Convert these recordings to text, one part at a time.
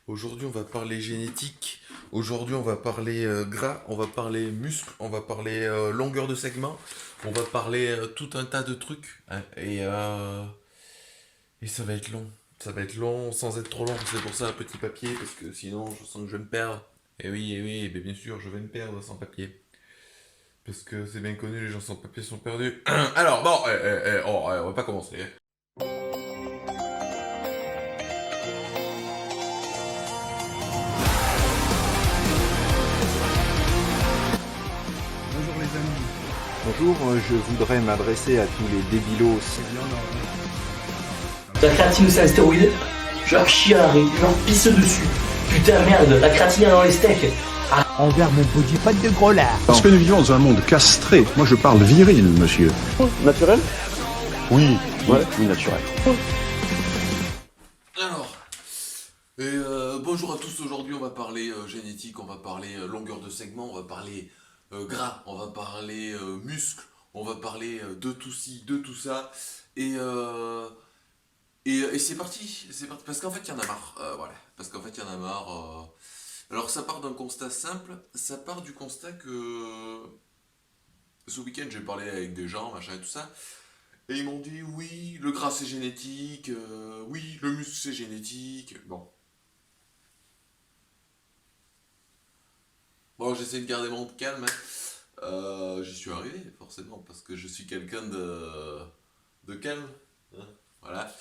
Aujourd'hui, on va parler génétique. Aujourd'hui, on va parler gras, on va parler muscle, on va parler longueur de segment, on va parler tout un tas de trucs, hein. Et ça va être long. Ça va être long sans être trop long. C'est pour ça un petit papier, parce que sinon, je sens que je vais me perdre. Et oui, mais bien sûr, je vais me perdre sans papier. Parce que c'est bien connu, les gens sans papier sont perdus. Alors, bon, on va pas commencer. Bonjour les amis. Bonjour, je voudrais m'adresser à tous les débilos. C'est bien normal. La créatine c'est un stéroïde. Je leur chierai, je leur pisse dessus. Putain merde, la créatine dans les steaks. Envers mon body pas de gros lard. Parce que nous vivons dans un monde castré. Moi, je parle viril, monsieur. Naturel? Oui, Ouais, oui, naturel. Alors, bonjour à tous, aujourd'hui on va parler génétique, on va parler longueur de segment, on va parler gras, on va parler muscle, on va parler de tout ci, de tout ça, et, euh, et c'est parti, parce qu'en fait il y en a marre, voilà, parce qu'en fait il y en a marre. Alors ça part d'un constat simple, ça part du constat que ce week-end j'ai parlé avec des gens, machin et tout ça, et ils m'ont dit oui, le gras c'est génétique, oui, le muscle c'est génétique, bon. Bon, j'essaie de garder mon calme, hein. J'y suis arrivé, forcément, parce que je suis quelqu'un de calme, hein. Voilà.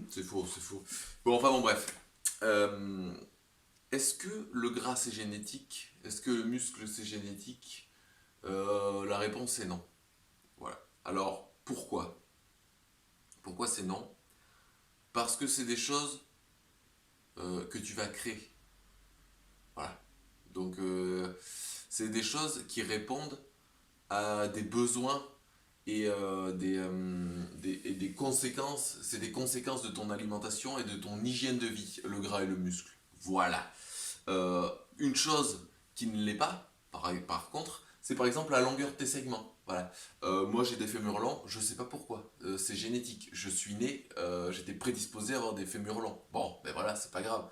C'est faux, c'est faux. Bon, enfin bon, bref. Euh, Est-ce que le gras c'est génétique? Est-ce que le muscle c'est génétique? La réponse est non. Voilà. Alors, pourquoi? Pourquoi c'est non? Parce que c'est des choses que tu vas créer. Voilà. Donc, c'est des choses qui répondent à des besoins et et des conséquences. C'est des conséquences de ton alimentation et de ton hygiène de vie, le gras et le muscle. Voilà. Une chose qui ne l'est pas, par contre, c'est par exemple la longueur de tes segments. Voilà. Moi j'ai des fémurs longs, je sais pas pourquoi. C'est génétique. Je suis né, j'étais prédisposé à avoir des fémurs longs. Bon, ben voilà, c'est pas grave.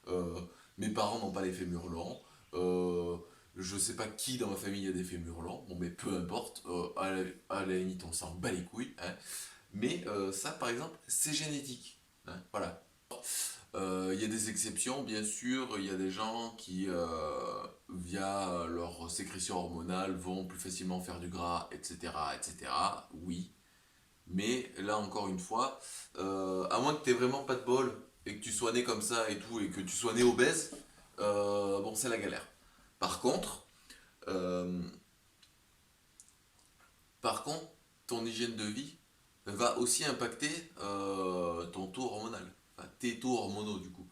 Euh, Mes parents n'ont pas les fémurs longs. Euh, je sais pas qui dans ma famille a des fémurs longs. Bon, mais peu importe. À la limite, on s'en bat les couilles, hein. Mais ça, par exemple, c'est génétique, hein. Voilà. Il y a des exceptions, bien sûr. Il y a des gens qui, via leur sécrétion hormonale, vont plus facilement faire du gras, etc., etc. Oui. Mais là, encore une fois, à moins que tu vraiment pas de bol et que tu sois né comme ça et tout, et que tu sois né obèse, bon, c'est la galère. Par contre, euh, par contre, ton hygiène de vie va aussi impacter ton taux hormonal, enfin tes taux hormonaux du coup.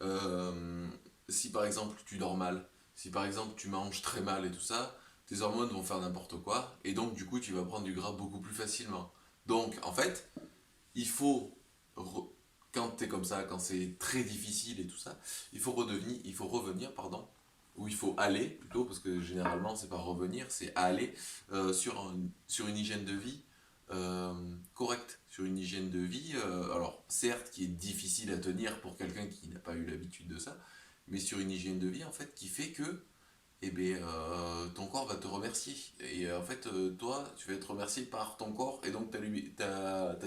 Euh, Si par exemple tu dors mal, si par exemple tu manges très mal et tout ça, tes hormones vont faire n'importe quoi et donc du coup tu vas prendre du gras beaucoup plus facilement. Donc en fait, il faut, quand t'es comme ça, quand c'est très difficile et tout ça, il faut revenir, pardon, ou il faut aller plutôt, parce que généralement c'est pas revenir, c'est aller sur une hygiène de vie correcte, sur une hygiène de vie, alors certes qui est difficile à tenir pour quelqu'un qui n'a pas eu l'habitude de ça, mais sur une hygiène de vie en fait qui fait que eh ben, ton corps va te remercier. Et en fait, toi, tu vas être remercié par ton corps et donc ta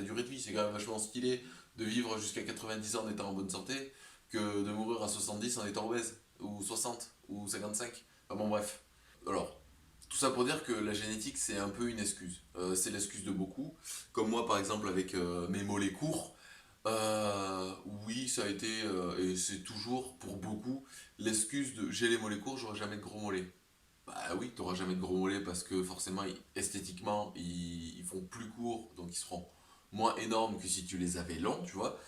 durée de vie. C'est quand même vachement stylé de vivre jusqu'à 90 ans en étant en bonne santé que de mourir à 70 en étant obèse, ou 60, ou 55. Enfin bon, bref. Alors, tout ça pour dire que la génétique, c'est un peu une excuse. C'est l'excuse de beaucoup. Comme moi, par exemple, avec mes mollets courts. Oui, ça a été, et c'est toujours pour beaucoup, l'excuse de j'ai les mollets courts, j'aurai jamais de gros mollets. Bah oui, t'auras jamais de gros mollets parce que forcément, esthétiquement, ils font plus courts, donc ils seront moins énormes que si tu les avais longs, tu vois.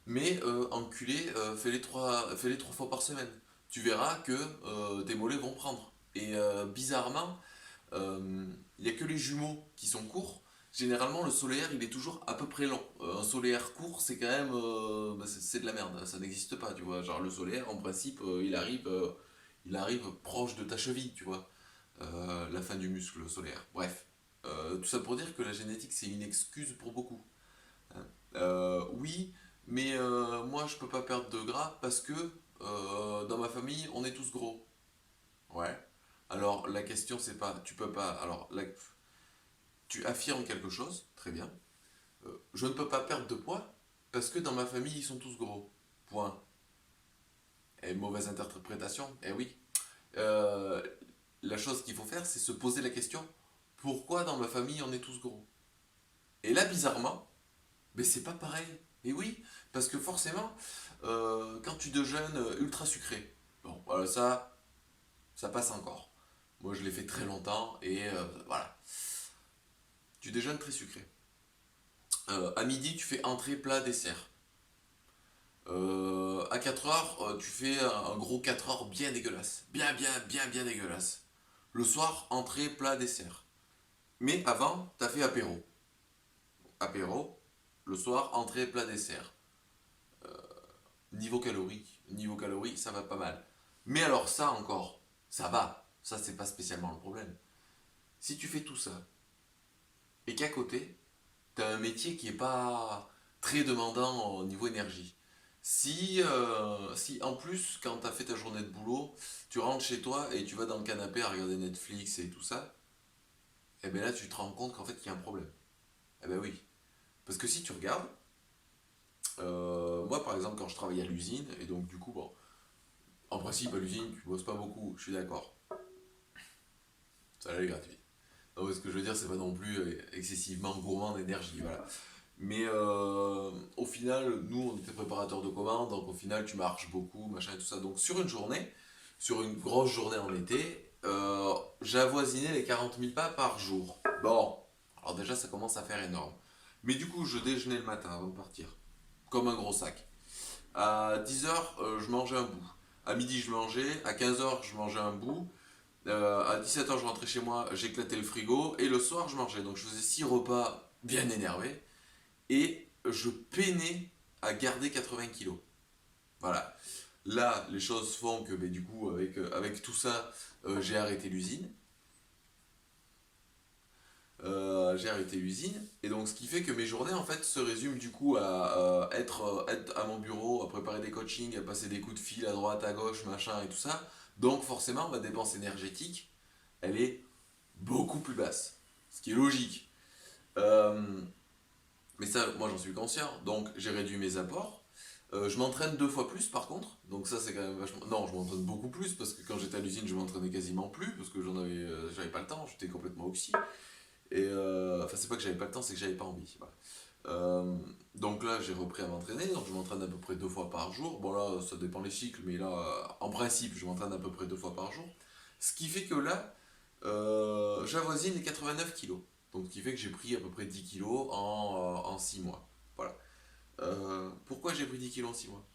Mais enculé, fais-les trois fois par semaine. Tu verras que tes mollets vont prendre. Et bizarrement, il n'y a que les jumeaux qui sont courts. Généralement, le solaire, il est toujours à peu près long. Un solaire court, c'est quand même, bah, c'est de la merde. Ça n'existe pas, tu vois. Genre le solaire, en principe, il arrive proche de ta cheville, tu vois. La fin du muscle solaire. Bref. Tout ça pour dire que la génétique, c'est une excuse pour beaucoup. Oui, mais moi non, je peux pas perdre de gras parce que dans ma famille, on est tous gros. Ouais. Alors la question c'est pas, tu peux pas, tu affirmes quelque chose, très bien. Je ne peux pas perdre de poids parce que dans ma famille, ils sont tous gros. Point. Et mauvaise interprétation, eh oui. Euh, la chose qu'il faut faire, c'est se poser la question, pourquoi dans ma famille, on est tous gros? Et là, bizarrement, mais c'est pas pareil. Et oui, parce que forcément, quand tu déjeunes ultra sucré, bon, voilà, ça passe encore. Moi, je l'ai fait très longtemps et voilà. Tu déjeunes très sucré. À midi, tu fais entrée, plat, dessert. À 4 heures, tu fais un gros 4 heures bien dégueulasse. Bien dégueulasse. Le soir, entrée, plat, dessert. Mais avant, t'as fait apéro. Apéro, le soir, entrée, plat, dessert. Niveau calories, ça va pas mal. Mais alors ça encore, ça va. Ça, c'est pas spécialement le problème. Si tu fais tout ça, et qu'à côté, t'as un métier qui est pas très demandant au niveau énergie. Si en plus, quand t'as fait ta journée de boulot, tu rentres chez toi et tu vas dans le canapé à regarder Netflix et tout ça, et bien là, tu te rends compte qu'en fait, il y a un problème. Eh ben oui. Parce que si tu regardes, moi par exemple, quand je travaillais à l'usine, et donc du coup, bon, en principe, à l'usine, tu bosses pas beaucoup, je suis d'accord. Ça là, est gratuit. Non, mais ce que je veux dire, c'est pas non plus excessivement gourmand d'énergie, voilà. Mais au final, nous, on était préparateurs de commandes, donc au final, tu marches beaucoup, machin et tout ça. Donc sur une journée, sur une grosse journée en été, j'avoisinais les 40 000 pas par jour. Bon, alors déjà, ça commence à faire énorme. Mais du coup, je déjeunais le matin avant de partir, comme un gros sac. À 10 heures, je mangeais un bout. À midi, je mangeais. À 15 heures, je mangeais un bout. À 17 heures, je rentrais chez moi, j'éclatais le frigo. Et le soir, je mangeais. Donc je faisais 6 repas bien énervés. Et je peinais à garder 80 kilos. Voilà. Là, les choses font que du coup, avec tout ça, j'ai arrêté l'usine. J'ai arrêté l'usine. Et donc, ce qui fait que mes journées, en fait, se résument du coup à être à mon bureau, à préparer des coachings, à passer des coups de fil à droite, à gauche, machin et tout ça. Donc, forcément, ma dépense énergétique, elle est beaucoup plus basse. Ce qui est logique. Mais ça, moi j'en suis conscient, donc j'ai réduit mes apports. Je m'entraîne 2 fois plus par contre, donc ça c'est quand même vachement. Non, je m'entraîne beaucoup plus parce que quand j'étais à l'usine, je m'entraînais quasiment plus parce que j'avais pas le temps, j'étais complètement oxy. Et enfin, c'est pas que j'avais pas le temps, c'est que j'avais pas envie. Voilà. Donc là, j'ai repris à m'entraîner, donc je m'entraîne à peu près 2 fois par jour. Bon, là, ça dépend les cycles, mais là, en principe, je m'entraîne à peu près 2 fois par jour. Ce qui fait que là, j'avoisine les 89 kilos. Donc, ce qui fait que j'ai pris à peu près 10 kilos en 6 mois. Voilà. Pourquoi j'ai pris 10 kilos en 6 mois?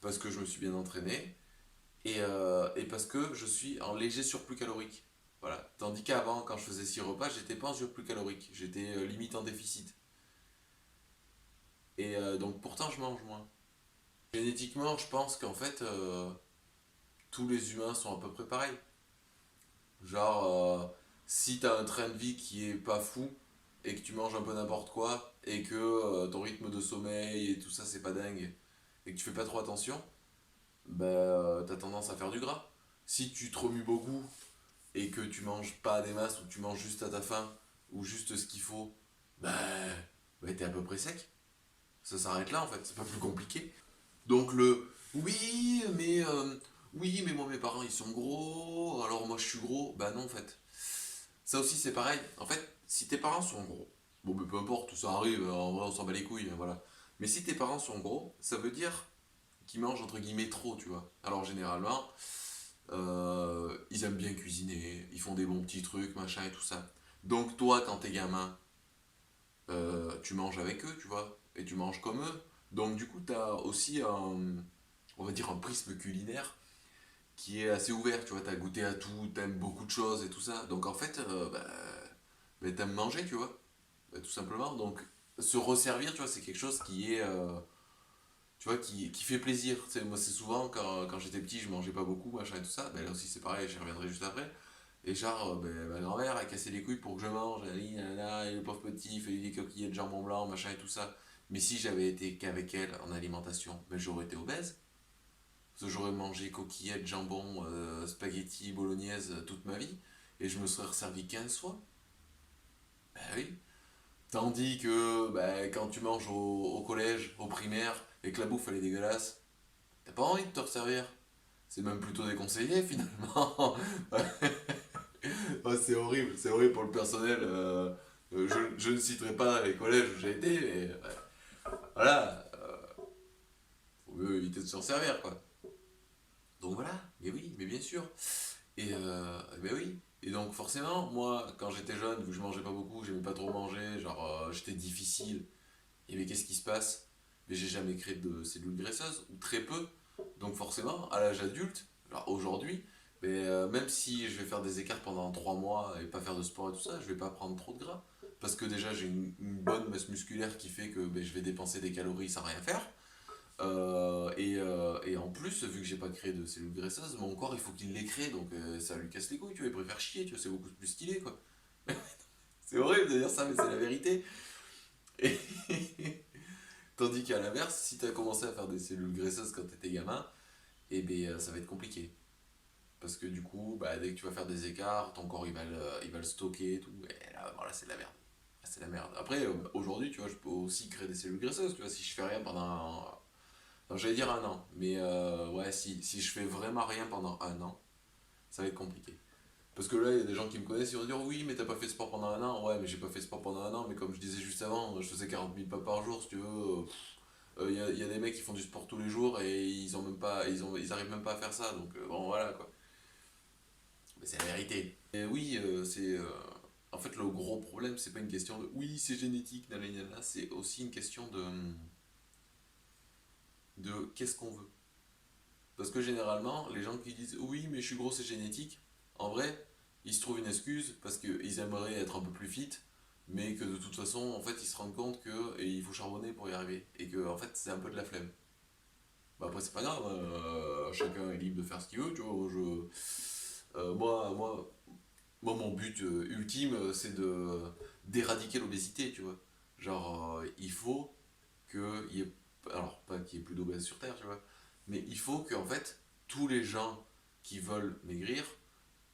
Parce que je me suis bien entraîné et parce que je suis en léger surplus calorique. Voilà. Tandis qu'avant, quand je faisais 6 repas, j'étais pas en surplus calorique. J'étais limite en déficit. Et donc, pourtant, je mange moins. Génétiquement, je pense qu'en fait, tous les humains sont à peu près pareils. Genre, si t'as un train de vie qui est pas fou et que tu manges un peu n'importe quoi et que ton rythme de sommeil et tout ça c'est pas dingue et que tu fais pas trop attention, t'as tendance à faire du gras. Si tu te remues beaucoup et que tu manges pas des masses ou que tu manges juste à ta faim ou juste ce qu'il faut, t'es à peu près sec. Ça s'arrête là en fait, c'est pas plus compliqué. Donc oui, mais moi mes parents ils sont gros, alors moi je suis gros. Bah non en fait. Ça aussi c'est pareil. En fait, si tes parents sont gros, bon mais peu importe, ça arrive, en vrai on s'en bat les couilles, voilà. Mais si tes parents sont gros, ça veut dire qu'ils mangent entre guillemets trop, tu vois. Alors généralement, ils aiment bien cuisiner, ils font des bons petits trucs, machin et tout ça. Donc toi quand t'es gamin, tu manges avec eux, tu vois, et tu manges comme eux. Donc du coup t'as aussi on va dire un prisme culinaire qui est assez ouvert, tu vois, t'as goûté à tout, t'aimes beaucoup de choses et tout ça. Donc en fait, t'aimes manger, tu vois, tout simplement. Donc se resservir, tu vois, c'est quelque chose qui est, tu vois, qui fait plaisir. Tu sais, moi, c'est souvent quand j'étais petit, je mangeais pas beaucoup, machin et tout ça. Là aussi, c'est pareil, j'y reviendrai juste après. Et genre, ma grand-mère a cassé les couilles pour que je mange, et le pauvre petit, il fait des coquillettes de jambon blanc, machin et tout ça. Mais si j'avais été qu'avec elle en alimentation, ben j'aurais été obèse. Parce que j'aurais mangé coquillettes, jambon, spaghetti, bolognaise toute ma vie. Et je me serais resservi 15 fois. Ben oui. Tandis que quand tu manges au collège, au primaire, et que la bouffe elle est dégueulasse, t'as pas envie de te resservir. C'est même plutôt déconseillé finalement. Ouais, c'est horrible pour le personnel. Je ne citerai pas les collèges où j'ai été, mais voilà, faut mieux éviter de se resservir quoi. Donc voilà, mais oui, mais bien sûr. Et ben oui. Et donc forcément, moi, quand j'étais jeune, vu que je mangeais pas beaucoup, j'aimais pas trop manger, genre j'étais difficile, et mais qu'est-ce qui se passe? Mais j'ai jamais créé de cellules graisseuses, ou très peu. Donc forcément, à l'âge adulte, genre aujourd'hui, mais, même si je vais faire des écarts pendant 3 mois et pas faire de sport et tout ça, je vais pas prendre trop de gras. Parce que déjà j'ai une bonne masse musculaire qui fait que je vais dépenser des calories sans rien faire. Et en plus, vu que j'ai pas créé de cellules graisseuses, mon corps il faut qu'il les crée, donc ça lui casse les couilles, tu vois, il préfère chier, tu vois, c'est beaucoup plus stylé quoi. C'est horrible de dire ça, mais c'est la vérité. Et tandis qu'à l'inverse, si t'as commencé à faire des cellules graisseuses quand t'étais gamin, et ben ça va être compliqué. Parce que du coup, dès que tu vas faire des écarts, ton corps il va le stocker et tout, et là voilà, c'est de la merde. C'est la merde. Après, aujourd'hui, tu vois, je peux aussi créer des cellules graisseuses, tu vois, si je fais rien pendant. Non, j'allais dire un an, mais ouais, si je fais vraiment rien pendant un an, ça va être compliqué. Parce que là, il y a des gens qui me connaissent, ils vont dire oui, mais t'as pas fait de sport pendant un an. Ouais, mais j'ai pas fait de sport pendant un an, mais comme je disais juste avant, je faisais 40 000 pas par jour, si tu veux. Y a des mecs qui font du sport tous les jours et ils ont même pas, ils arrivent même pas à faire ça, donc bon, voilà quoi. Mais c'est la vérité. Et oui, en fait, le gros problème, c'est pas une question de oui, c'est génétique, nanana, c'est aussi une question de qu'est-ce qu'on veut. Parce que généralement, les gens qui disent oui, mais je suis gros, c'est génétique, en vrai, ils se trouvent une excuse parce qu'ils aimeraient être un peu plus fit, mais que de toute façon, en fait, ils se rendent compte qu'il faut charbonner pour y arriver. Et que, en fait, c'est un peu de la flemme. Après, c'est pas grave, chacun est libre de faire ce qu'il veut, tu vois. Moi, mon but ultime, c'est d'éradiquer l'obésité, tu vois. Genre, il faut qu'il y ait. Alors, pas qu'il y ait plus d'obèses sur Terre, tu vois. Mais il faut que, en fait, tous les gens qui veulent maigrir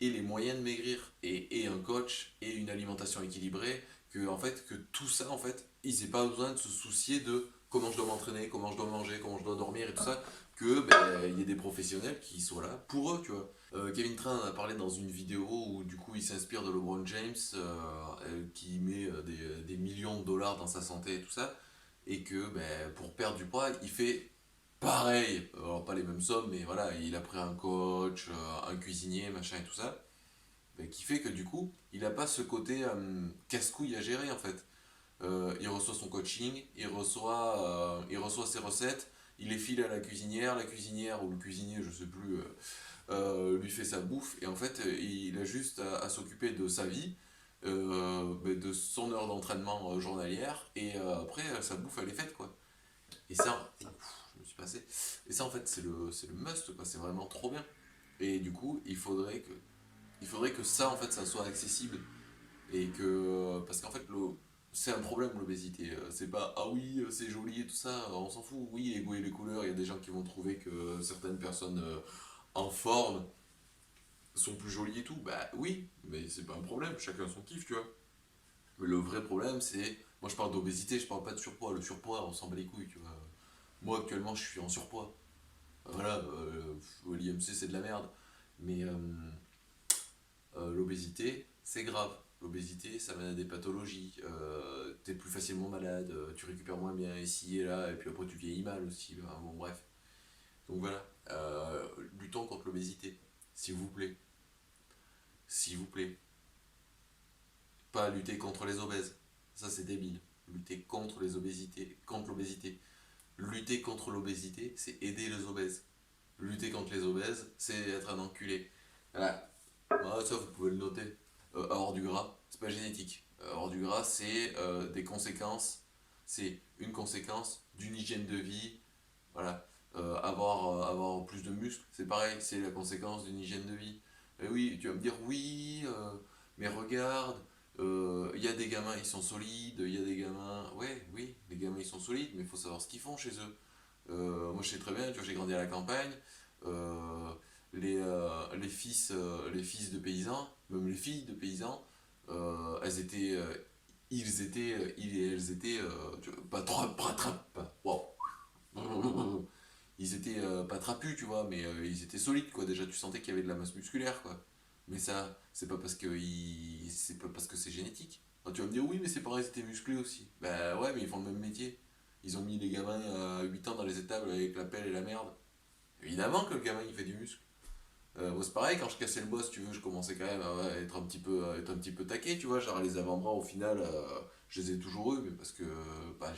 aient les moyens de maigrir. Et un coach, et une alimentation équilibrée. Que tout ça, en fait, ils n'aient pas besoin de se soucier de comment je dois m'entraîner, comment je dois manger, comment je dois dormir et tout ça. Il y ait des professionnels qui soient là pour eux, tu vois. Kevin Tran en a parlé dans une vidéo où du coup il s'inspire de LeBron James qui met des millions de dollars dans sa santé et tout ça et que pour perdre du poids il fait pareil, alors pas les mêmes sommes mais voilà il a pris un coach, un cuisinier machin et tout ça qui fait que du coup il n'a pas ce côté casse-couille à gérer en fait. Il reçoit son coaching, il reçoit ses recettes, il les file à la cuisinière ou le cuisinier je sais plus lui fait sa bouffe et en fait il a juste à s'occuper de sa vie, de son heure d'entraînement journalière et après sa bouffe elle est faite quoi. Et ça, je me suis passé. Et ça en fait c'est le must quoi, c'est vraiment trop bien. Et du coup il faudrait que ça en fait ça soit accessible et que parce qu'en fait c'est un problème l'obésité, c'est pas ah oui c'est joli et tout ça, on s'en fout, oui les goûts et les couleurs, il y a des gens qui vont trouver que certaines personnes en forme sont plus jolies et tout, bah oui, mais c'est pas un problème, chacun son kiff, tu vois. Mais le vrai problème, c'est. Moi, je parle d'obésité, je parle pas de surpoids. Le surpoids, on s'en bat les couilles, tu vois. Moi, actuellement, je suis en surpoids. Voilà, l'IMC, c'est de la merde. Mais l'obésité, c'est grave. L'obésité, ça mène à des pathologies. T'es plus facilement malade, tu récupères moins bien ici et là, et puis après, tu vieillis mal aussi. Bon, bref. Donc voilà, luttons contre l'obésité, s'il vous plaît. S'il vous plaît. Pas lutter contre les obèses. Ça c'est débile. Lutter contre les obésités, contre l'obésité. Lutter contre l'obésité, c'est aider les obèses. Lutter contre les obèses, c'est être un enculé. Voilà. Voilà, ça vous pouvez le noter. Avoir du gras, c'est pas génétique. Avoir du gras, c'est des conséquences. C'est une conséquence d'une hygiène de vie. Voilà. Avoir plus de muscles, c'est pareil, c'est la conséquence d'une hygiène de vie. Et oui, tu vas me dire oui, mais regarde, Il y a des gamins, ils sont solides, il y a des gamins... Ouais, oui, les gamins, ils sont solides, mais il faut savoir ce qu'ils font chez eux. Moi, je sais très bien, tu vois, j'ai grandi à la campagne. euh, les fils de paysans, même les filles de paysans, elles étaient... ils et elles étaient... tu vois, pas, wow. Ils étaient pas trapus, tu vois, mais ils étaient solides, quoi. Déjà, tu sentais qu'il y avait de la masse musculaire, quoi. Mais ça, c'est pas parce que c'est génétique. Alors, tu vas me dire, oui, mais c'est pareil, c'était musclé aussi. Bah ouais, mais ils font le même métier. Ils ont mis les gamins à 8 ans dans les étables avec la pelle et la merde. Évidemment que le gamin, il fait du muscle. Moi, c'est pareil, quand je cassais le boss, si tu veux, je commençais quand même à ouais, être un petit peu taqué, tu vois. Genre, les avant-bras, au final, je les ai toujours eu, mais parce que bah,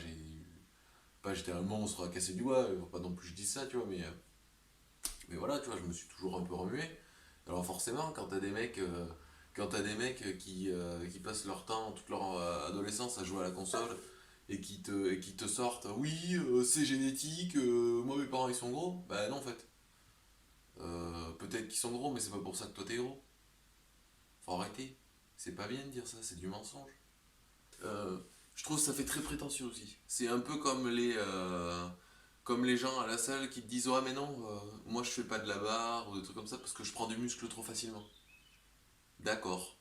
j'étais un monstre à casser du bois, faut pas non plus que je dise ça, tu vois, mais voilà, tu vois, je me suis toujours un peu remué. Alors forcément, quand t'as des mecs qui passent leur temps, toute leur adolescence à jouer à la console, et qui te sortent, oui, c'est génétique, moi mes parents ils sont gros, bah non en fait. Peut-être qu'ils sont gros, mais c'est pas pour ça que toi t'es gros. Faut arrêter. C'est pas bien de dire ça, c'est du mensonge. Euh, je trouve que ça fait très prétentieux aussi. C'est un peu comme les gens à la salle qui te disent ouais mais non, moi je fais pas de la barre ou des trucs comme ça parce que je prends du muscle trop facilement. D'accord.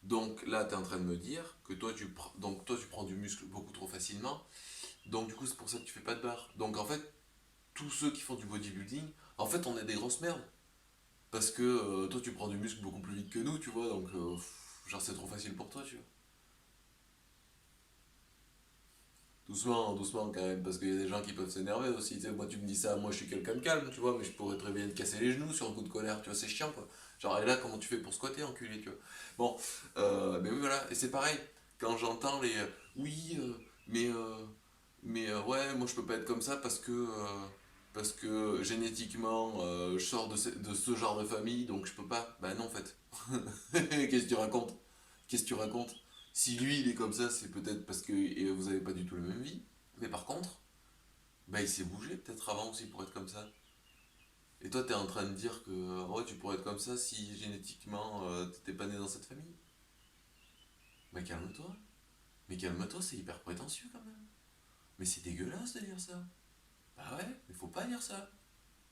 Donc là tu es en train de me dire que toi tu prends du muscle beaucoup trop facilement. Donc du coup c'est pour ça que tu fais pas de barre. Donc en fait tous ceux qui font du bodybuilding, en fait on est des grosses merdes. Parce que toi tu prends du muscle beaucoup plus vite que nous, tu vois, donc genre c'est trop facile pour toi, tu vois. Doucement, doucement quand même, parce qu'il y a des gens qui peuvent s'énerver aussi. Tu sais, moi, tu me dis ça, moi je suis quelqu'un de calme, tu vois, mais je pourrais très bien te casser les genoux sur un coup de colère, tu vois, c'est chiant quoi. Genre, et là, comment tu fais pour squatter, enculé, tu vois. Bon, mais oui, voilà, et c'est pareil, quand j'entends les oui, mais, ouais, moi je peux pas être comme ça parce que génétiquement, je sors de ce genre de famille, donc je peux pas. Bah non, en fait. Qu'est-ce que tu racontes? Qu'est-ce que tu racontes? Si lui il est comme ça, c'est peut-être parce que vous avez pas du tout la même vie. Mais par contre, bah il s'est bougé peut-être avant aussi pour être comme ça. Et toi t'es en train de dire que ouais, tu pourrais être comme ça si génétiquement t'étais pas né dans cette famille. Bah calme-toi. Mais calme-toi, c'est hyper prétentieux quand même. Mais c'est dégueulasse de dire ça. Bah ouais, mais faut pas dire ça.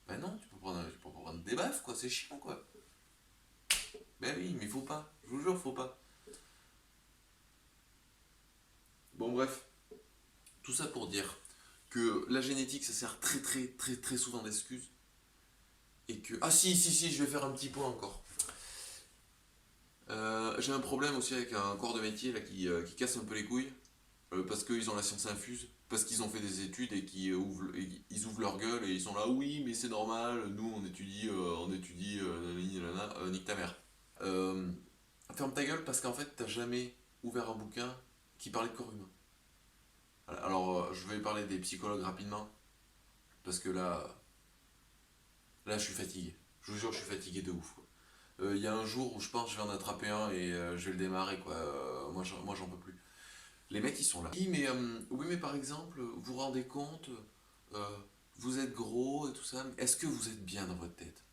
Bah non, tu peux prendre des baffes quoi, c'est chiant quoi. Bah oui, mais faut pas. Je vous jure, faut pas. Bon bref, tout ça pour dire que la génétique ça sert très très très très souvent d'excuse. Et que... Ah si, je vais faire un petit point encore. J'ai un problème aussi avec un corps de métier là, qui casse un peu les couilles. Parce qu'ils ont la science infuse. Parce qu'ils ont fait des études et ils ouvrent leur gueule et ils sont là, oui mais c'est normal, nous on étudie, nique ta mère. Euh, Ferme ta gueule parce qu'en fait t'as jamais ouvert un bouquin qui parlait de corps humain. Voilà. Alors je vais parler des psychologues rapidement. Parce que là je suis fatigué. Je vous jure je suis fatigué de ouf. Il y a un jour où je pense que je vais en attraper un et je vais le démarrer quoi. Moi j'en peux plus. Les mecs ils sont là. Oui mais par exemple, vous vous rendez compte, euh, vous êtes gros et tout ça, mais est-ce que vous êtes bien dans votre tête?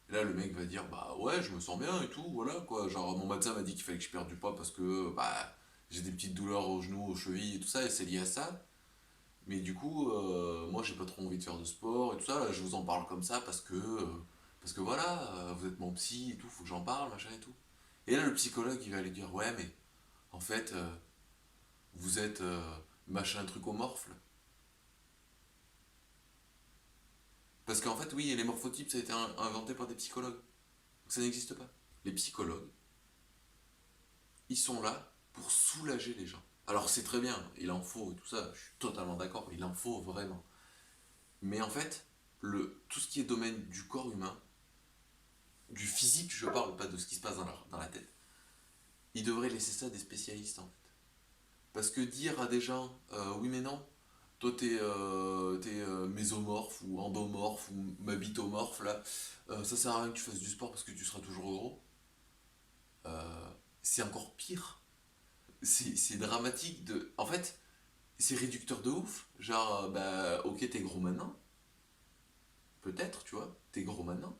Et là le mec va dire bah ouais je me sens bien et tout, voilà quoi. Genre mon médecin m'a dit qu'il fallait que je perde du poids parce que bah j'ai des petites douleurs aux genoux, aux chevilles et tout ça et c'est lié à ça. Mais du coup, moi j'ai pas trop envie de faire de sport et tout ça, là, je vous en parle comme ça parce que voilà, vous êtes mon psy et tout, faut que j'en parle, machin et tout. Et là le psychologue il va lui dire ouais mais en fait vous êtes machin trucomorphe là. Parce qu'en fait oui les morphotypes ça a été inventé par des psychologues. Donc ça n'existe pas. Les psychologues, ils sont là pour soulager les gens. Alors c'est très bien, il en faut et tout ça, je suis totalement d'accord, il en faut vraiment. Mais en fait, tout ce qui est domaine du corps humain, du physique, je parle pas de ce qui se passe dans la tête, ils devraient laisser ça à des spécialistes en fait. Parce que dire à des gens, oui mais non, toi t'es mésomorphe ou endomorphe ou mabitomorphe là, ça sert à rien que tu fasses du sport parce que tu seras toujours gros, c'est encore pire. C'est dramatique de... En fait, c'est réducteur de ouf. Genre, bah ok t'es gros maintenant, peut-être, tu vois, t'es gros maintenant.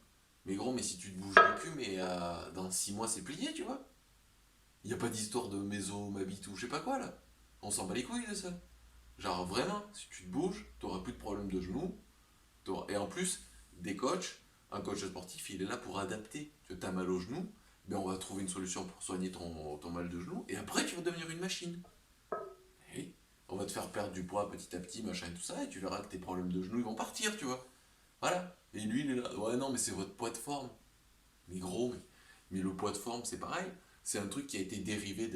Mais gros, mais si tu te bouges le cul, mais dans 6 mois c'est plié, tu vois. Il n'y a pas d'histoire de méso, mabite ou je sais pas quoi là. On s'en bat les couilles de ça. Genre vraiment, si tu te bouges, t'auras plus de problème de genoux. Et en plus, des coachs, un coach sportif, il est là pour adapter. Tu as mal au genou, ben on va trouver une solution pour soigner ton mal de genou. Et après, tu vas devenir une machine. Et on va te faire perdre du poids petit à petit, machin et tout ça. Et tu verras que tes problèmes de genoux, ils vont partir, tu vois. Voilà. Et lui, il est là. Ouais, non, mais c'est votre poids de forme. Mais gros, mais le poids de forme, c'est pareil. C'est un truc qui a été dérivé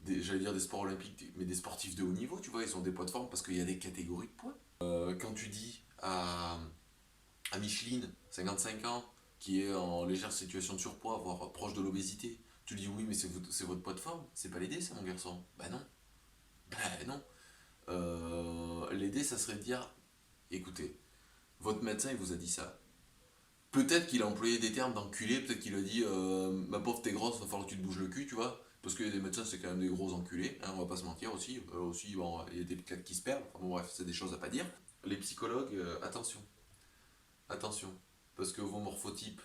j'allais dire des sports olympiques, mais des sportifs de haut niveau, tu vois, ils ont des poids de forme parce qu'il y a des catégories de poids. Quand tu dis à Micheline, 55 ans, qui est en légère situation de surpoids, voire proche de l'obésité, tu lui dis oui, mais c'est votre poids de forme, c'est pas l'aider, ça, mon garçon. Bah non. Bah non. L'aider, ça serait de dire, écoutez, votre médecin, il vous a dit ça. Peut-être qu'il a employé des termes d'enculé, peut-être qu'il a dit ma pauvre t'es grosse, va falloir que tu te bouges le cul, tu vois. Parce que des médecins c'est quand même des gros enculés, hein, on va pas se mentir aussi. Aussi, bon, il y a des claques qui se perdent, enfin bon bref, c'est des choses à pas dire. Les psychologues, attention. Attention. Parce que vos morphotypes,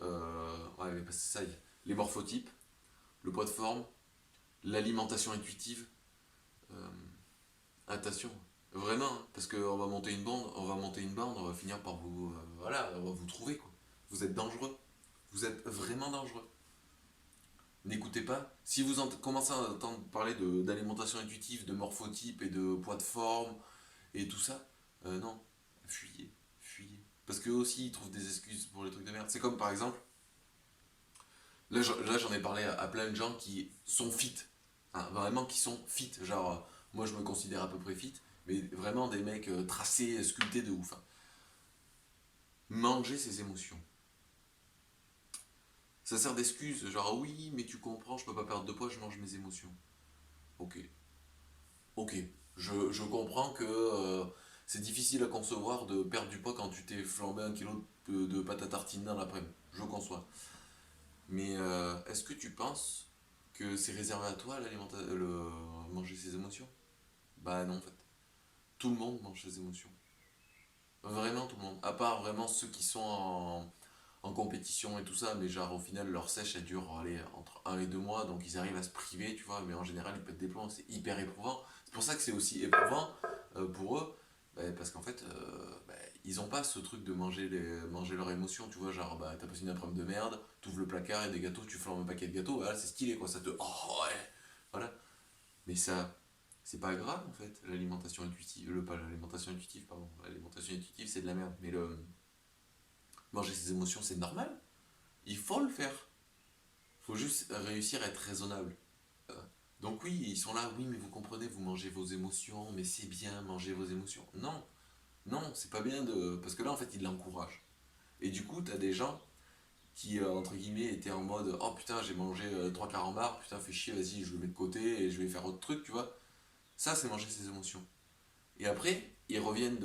ouais mais parce que ça y est, les morphotypes, le poids de forme, l'alimentation intuitive, attention. Vraiment, hein, parce qu'on va monter une bande, on va finir par vous, voilà, on va vous trouver quoi. Vous êtes dangereux, vous êtes vraiment dangereux. N'écoutez pas. Si vous commencez à entendre parler d'alimentation intuitive, de morphotype et de poids de forme et tout ça, non, fuyez, fuyez. Parce qu'eux aussi ils trouvent des excuses pour les trucs de merde. C'est comme par exemple, là j'en ai parlé à plein de gens qui sont fit, hein, vraiment qui sont fit. Genre, moi je me considère à peu près fit, mais vraiment des mecs tracés, sculptés de ouf. Hein. Manger ses émotions. Ça sert d'excuse, genre oui, mais tu comprends, je peux pas perdre de poids, je mange mes émotions. Ok. Ok. Je comprends que c'est difficile à concevoir de perdre du poids quand tu t'es flambé 1 kilo de pâte à tartiner dans l'après-midi. Je conçois. Mais est-ce que tu penses que c'est réservé à toi manger ses émotions? Bah non en fait. Tout le monde mange ses émotions. Vraiment tout le monde. À part vraiment ceux qui sont en compétition et tout ça, mais genre au final leur sèche elle dure allez, entre 1 et 2 mois, donc ils arrivent à se priver, tu vois, mais en général ils pètent des plombs, c'est hyper éprouvant. C'est pour ça que c'est aussi éprouvant pour eux, bah, parce qu'en fait bah, ils ont pas ce truc de manger leurs émotions, tu vois, genre bah, t'as passé une après-midi de merde, t'ouvres le placard et des gâteaux, tu flambes un paquet de gâteaux, voilà, c'est stylé quoi, ça te. Oh ouais. Voilà. Mais ça. C'est pas grave en fait, l'alimentation intuitive, pas l'alimentation intuitive, pardon, l'alimentation intuitive c'est de la merde, mais manger ses émotions c'est normal, il faut le faire, faut juste réussir à être raisonnable. Euh, donc oui, ils sont là, oui mais vous comprenez, vous mangez vos émotions, mais c'est bien manger vos émotions. Non, non, c'est pas bien parce que là en fait ils l'encouragent. Et du coup t'as des gens qui entre guillemets étaient en mode oh putain j'ai mangé 3 carambars, putain fais chier, vas-y je le mets de côté et je vais faire autre truc, tu vois. Ça c'est manger ses émotions. Et après, ils reviennent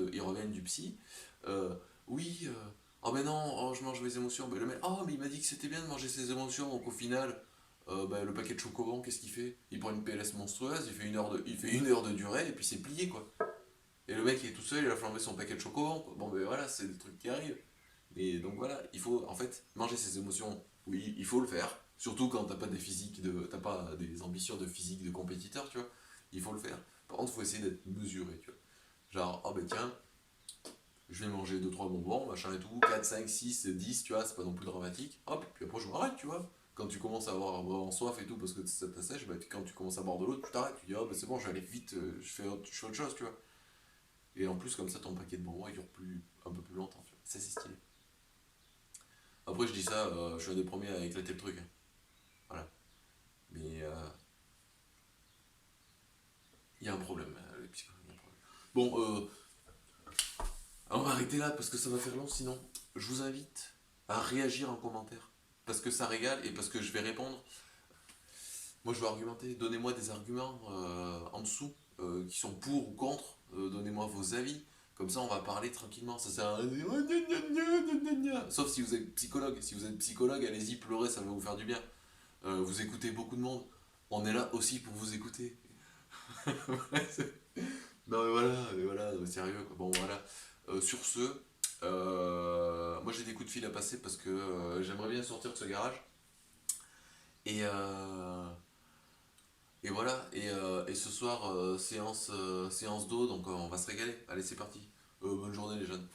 du psy. Oui, oh mais non, oh, je mange mes émotions. Ben, le mec, oh mais il m'a dit que c'était bien de manger ses émotions. Donc au final, ben, le paquet de chocobon, qu'est-ce qu'il fait? Il prend une PLS monstrueuse, il fait 1 heure de durée et puis c'est plié quoi. Et le mec il est tout seul, il a flambé son paquet de chocobon. Quoi. Bon ben voilà, c'est des trucs qui arrivent. Et donc voilà, il faut en fait manger ses émotions. Oui, il faut le faire. Surtout quand t'as pas des ambitions de physique de compétiteur, tu vois. Il faut le faire. Par contre, il faut essayer d'être mesuré, tu vois. Genre, oh ben tiens, je vais manger 2 3 bonbons, machin et tout, 4 5 6 10 tu vois, c'est pas non plus dramatique. Hop, puis après je m'arrête, tu vois. Quand tu commences à avoir vraiment soif et tout, parce que ça t'assèche, bah, quand tu commences à boire de l'eau, tu t'arrêtes, tu dis, oh ben c'est bon, je vais aller vite, je fais autre chose, tu vois. Et en plus, comme ça, ton paquet de bonbons, il dure un peu plus longtemps, tu vois. Ça, c'est stylé. Après, je dis ça, je suis un des premiers à éclater le truc. Hein. Voilà. Mais il y a un problème, les psychologues, il y a un problème. Bon, on va arrêter là parce que ça va faire long sinon. Je vous invite à réagir en commentaire. Parce que ça régale et parce que je vais répondre. Moi je vais argumenter. Donnez-moi des arguments en dessous qui sont pour ou contre. Donnez-moi vos avis. Comme ça on va parler tranquillement. Ça sert à rien. Sauf si vous êtes psychologue. Si vous êtes psychologue, allez-y, pleurez, ça va vous faire du bien. Vous écoutez beaucoup de monde. On est là aussi pour vous écouter. Non mais voilà, sérieux quoi. Bon voilà. Sur ce, moi j'ai des coups de fil à passer parce que j'aimerais bien sortir de ce garage. Et, et voilà, et ce soir, séance d'eau, donc on va se régaler. Allez, c'est parti. Bonne journée les jeunes.